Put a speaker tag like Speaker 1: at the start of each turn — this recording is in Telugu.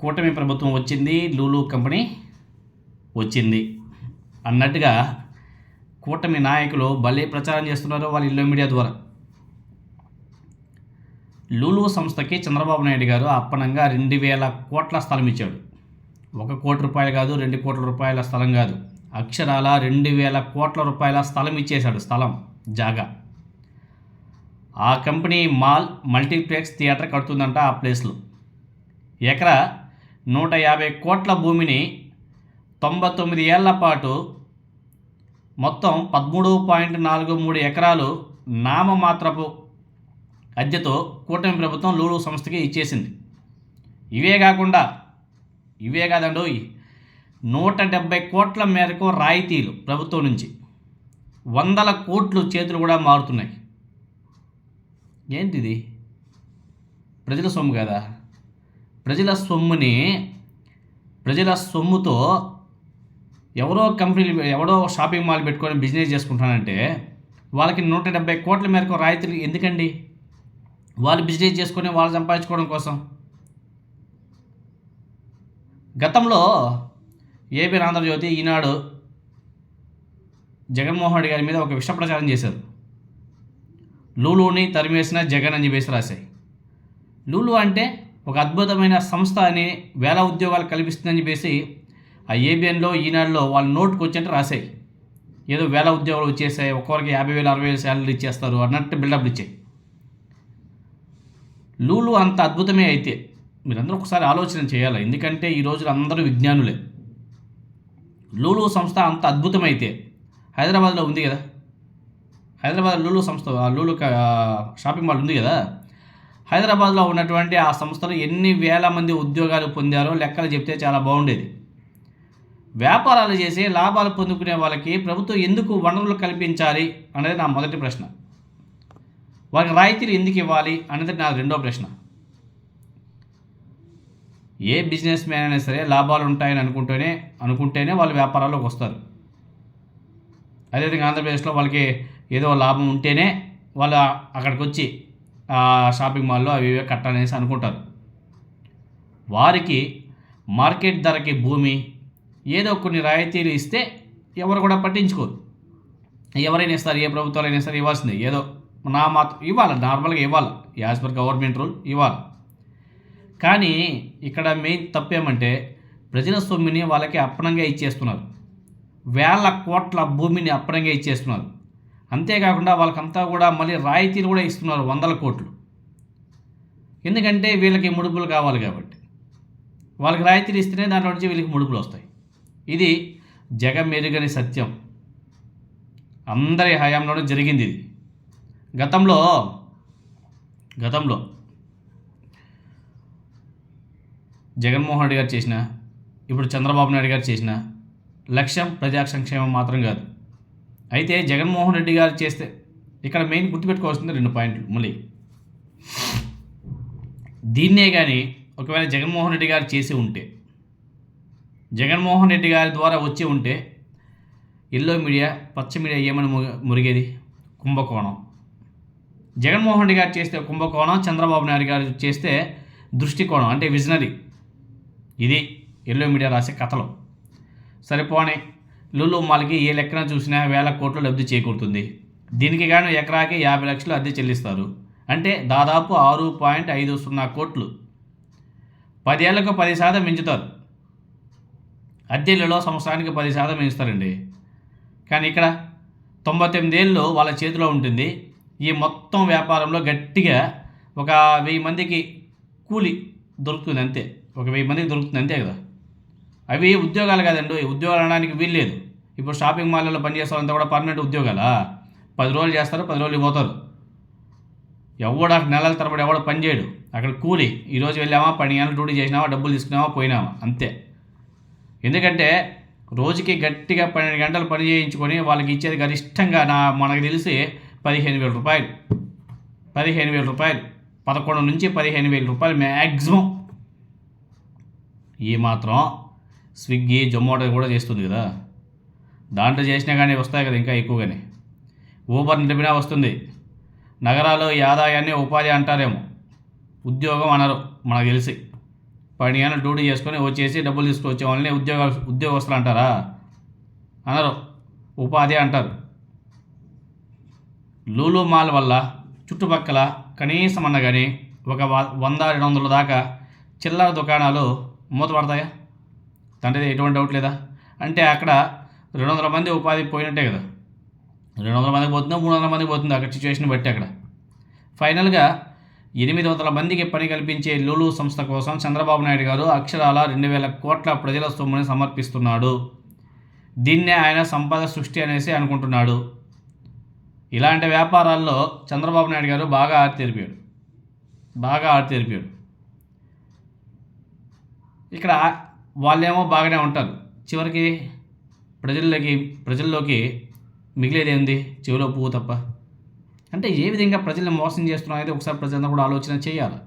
Speaker 1: కూటమి ప్రభుత్వం వచ్చింది, లూలు కంపెనీ వచ్చింది అన్నట్టుగా కూటమి నాయకులు భలే ప్రచారం చేస్తున్నారు వాళ్ళ ఇల్లు మీడియా ద్వారా. లూలు సంస్థకి చంద్రబాబు నాయుడు గారు అప్పనంగా 2,000 కోట్ల స్థలం ఇచ్చాడు. 1 కోటి రూపాయలు కాదు, 2 కోట్ల రూపాయల స్థలం కాదు, అక్షరాల 2,000 కోట్ల రూపాయల స్థలం ఇచ్చేశాడు. స్థలం, జాగా. ఆ కంపెనీ మాల్, మల్టీప్లెక్స్, థియేటర్ కడుతుందంట ఆ ప్లేస్లో. ఎకరా 150 కోట్ల భూమిని 99 ఏళ్ల పాటు మొత్తం 13.43 ఎకరాలు నామమాత్రపు అద్దెతో కూటమి ప్రభుత్వం లూలు సంస్థకి ఇచ్చేసింది. ఇవే కాదండో 170 కోట్ల మేరకు రాయితీలు ప్రభుత్వం నుంచి, 100 కోట్లు చేతులు కూడా మారుతున్నాయి. ఏంటిది? ప్రజల సొమ్ము కదా. ప్రజల సొమ్ముతో ఎవడో షాపింగ్ మాల్ పెట్టుకొని బిజినెస్ చేసుకుంటానంటే వాళ్ళకి 170 కోట్ల మేరకు రాయితీలు ఎందుకండి? వాళ్ళు బిజినెస్ చేసుకొని వాళ్ళు సంపాదించుకోవడం కోసం. గతంలో ఏపీ ఆంధ్రజ్యోతి, ఈనాడు జగన్మోహన్ రెడ్డి గారి మీద ఒక విష ప్రచారం చేశారు. లూలుని తరిమేసిన జగన్ అని చెప్పేసి రాశాయి. లూలు అంటే ఒక అద్భుతమైన సంస్థ అని, వేల ఉద్యోగాలు కల్పిస్తుందని చెప్పేసి ఆ ఏబిఎన్లో, ఈనాడులో వాళ్ళ నోటుకు వచ్చేంటే రాశాయి. ఏదో వేల ఉద్యోగాలు వచ్చేసాయి, ఒక్కొక్కరికి 50,000 60,000 శాలరీలు ఇచ్చేస్తారు అన్నట్టు బిల్డప్లు ఇచ్చాయి. లూలు అంత అద్భుతమే అయితే మీరందరూ ఒకసారి ఆలోచన చేయాలి. ఎందుకంటే ఈ రోజులు అందరూ విజ్ఞానులే. లూలు సంస్థ అంత అద్భుతమైతే హైదరాబాద్లో ఉంది కదా, హైదరాబాద్ లూలు సంస్థ, లూలు షాపింగ్ మాల్ ఉంది కదా, హైదరాబాద్లో ఉన్నటువంటి ఆ సంస్థలు ఎన్ని వేల మంది ఉద్యోగాలు పొందారో లెక్కలు చెప్తే చాలా బాగుండేది. వ్యాపారాలు చేసి లాభాలు పొందుకునే వాళ్ళకి ప్రభుత్వం ఎందుకు వనరులు కల్పించాలి అనేది నా మొదటి ప్రశ్న. వారికి రాయితీలు ఎందుకు ఇవ్వాలి అనేది నా రెండో ప్రశ్న. ఏ బిజినెస్ మ్యాన్ అయినా సరే లాభాలు ఉంటాయని అనుకుంటేనే వాళ్ళు వ్యాపారాల్లోకి వస్తారు. అదేవిధంగా ఆంధ్రప్రదేశ్లో వాళ్ళకి ఏదో లాభం ఉంటేనే వాళ్ళు అక్కడికి వచ్చి షాపింగ్ మాల్లో అవి కట్టాలనేసి అనుకుంటారు. వారికి మార్కెట్ ధరకి భూమి, ఏదో కొన్ని రాయితీలు ఇస్తే ఎవరు కూడా పట్టించుకోరు. ఎవరైనా ఇస్తారు, ఏ ప్రభుత్వాలైనా సరే ఇవ్వాల్సిందే. ఏదో ఇవ్వాలి, నార్మల్గా ఇవ్వాలి, యాజ్ పర్ గవర్నమెంట్ రూల్ ఇవ్వాలి. కానీ ఇక్కడ మెయిన్ తప్పేమంటే ప్రజల సొమ్ముని వాళ్ళకి అప్పనంగా ఇచ్చేస్తున్నారు. వేల కోట్ల భూమిని అప్పనంగా ఇచ్చేస్తున్నారు. అంతేకాకుండా వాళ్ళకంతా కూడా మళ్ళీ రాయితీలు కూడా ఇస్తున్నారు, 100 కోట్లు. ఎందుకంటే వీళ్ళకి ముడుపులు కావాలి కాబట్టి. వాళ్ళకి రాయితీలు ఇస్తేనే దాంట్లో నుంచి వీళ్ళకి ముడుపులు వస్తాయి. ఇది జగమెరుగని సత్యం. అందరి హయాంలోనే జరిగింది ఇది. గతంలో జగన్మోహన్ రెడ్డి గారు చేసిన, ఇప్పుడు చంద్రబాబు నాయుడు గారు చేసిన లక్ష్యం ప్రజా సంక్షేమం మాత్రం కాదు. అయితే జగన్మోహన్ రెడ్డి గారు చేస్తే ఇక్కడ మెయిన్ గుర్తుపెట్టుకోవాల్సింది 2 పాయింట్లు. మళ్ళీ దీన్నే కానీ ఒకవేళ జగన్మోహన్ రెడ్డి గారు చేసి ఉంటే, జగన్మోహన్ రెడ్డి గారి ద్వారా వచ్చి ఉంటే ఎల్లో మీడియా, పచ్చ మీడియా ఏమని మురిగేది? కుంభకోణం. జగన్మోహన్ రెడ్డి గారు చేస్తే కుంభకోణం, చంద్రబాబు నాయుడు గారు చేస్తే దృష్టికోణం, అంటే విజనరీ. ఇది ఎల్లో మీడియా రాసే కథలు. సరిపోని లూలు మాల్కి ఏ లెక్కన చూసినా వేల కోట్లు లబ్ధి చేకూరుతుంది. దీనికి గాను ఎకరాకి 50 లక్షలు అద్దె చెల్లిస్తారు. అంటే దాదాపు 6.50 కోట్లు. 10 ఏళ్లకు 10% పెంచుతారు. అద్దెలలో సంవత్సరానికి 10% పెంచుతారండి. కానీ ఇక్కడ 99 ఏళ్ళు వాళ్ళ చేతిలో ఉంటుంది. ఈ మొత్తం వ్యాపారంలో గట్టిగా ఒక 1000 మందికి కూలి దొరుకుతుంది అంతే. ఒక 1000 మందికి దొరుకుతుంది అంతే కదా. అవి ఉద్యోగాలు కాదండి, ఉద్యోగాలు అనడానికి వీల్లేదు. ఇప్పుడు షాపింగ్ మాల్లో పనిచేసే వాళ్ళంతా కూడా పర్మనెంట్ ఉద్యోగాలా? 10 రోజులు చేస్తారు, 10 రోజులు పోతారు. ఎవడ నెలల తరబడి ఎవడ పని చేయడు. అక్కడ కూలి, ఈరోజు వెళ్ళామా, 12 గంటలు డ్యూటీ చేసినామా, డబ్బులు తీసుకున్నామా, పోయినామా అంతే. ఎందుకంటే రోజుకి గట్టిగా 12 గంటలు పని చేయించుకొని వాళ్ళకి ఇచ్చేది గరిష్టంగా మనకు తెలిసి 15,000 రూపాయలు. 15,000 రూపాయలు, 11 నుంచి 15,000 రూపాయలు మ్యాక్సిమం. ఈ మాత్రం స్విగ్గీ, జొమాటో కూడా చేస్తుంది కదా, దాంట్లో చేసినా కానీ వస్తాయి కదా ఇంకా ఎక్కువగానే. ఊబర్ నడిపినా వస్తుంది. నగరాల్లో ఈ ఆదాయాన్ని ఉపాధి అంటారేమో, ఉద్యోగం అనరు మనకు తెలిసి. 10 ఏళ్ళు డ్యూటీ చేసుకొని వచ్చేసి డబ్బులు తీసుకొచ్చే వాళ్ళని ఉద్యోగస్తులు అంటారా? అనరు, ఉపాధి అంటారు. లూలు మాల్ వల్ల చుట్టుపక్కల కనీసం అన్న కానీ ఒక 100-200 దాకా చిల్లర దుకాణాలు మూతపడతాయా? అంటే ఎటువంటి డౌట్ లేదా? అంటే అక్కడ 200 మంది ఉపాధి పోయినట్టే కదా. 200 మందికి పోతుందో 300 మందికి పోతుందో అక్కడ సిచ్యువేషన్ బట్టి. అక్కడ ఫైనల్గా 800 మందికి పని కల్పించే లూలు సంస్థ కోసం చంద్రబాబు నాయుడు గారు అక్షరాల 2000 కోట్ల ప్రజల సొమ్ముని సమర్పిస్తున్నాడు. దీన్నే ఆయన సంపద సృష్టి అనేసి అనుకుంటున్నాడు. ఇలాంటి వ్యాపారాల్లో చంద్రబాబు నాయుడు గారు బాగా ఆడి తెరిపాడు. ఇక్కడ వాళ్ళేమో బాగానే ఉంటారు, చివరికి ప్రజల్లోకి మిగిలేదేంది? చెవిలో పువ్వు తప్ప. అంటే ఏ విధంగా ప్రజల్ని మోసం చేస్తున్నాం అనేది ఒకసారి ప్రజలందరూ కూడా ఆలోచన చేయాలి.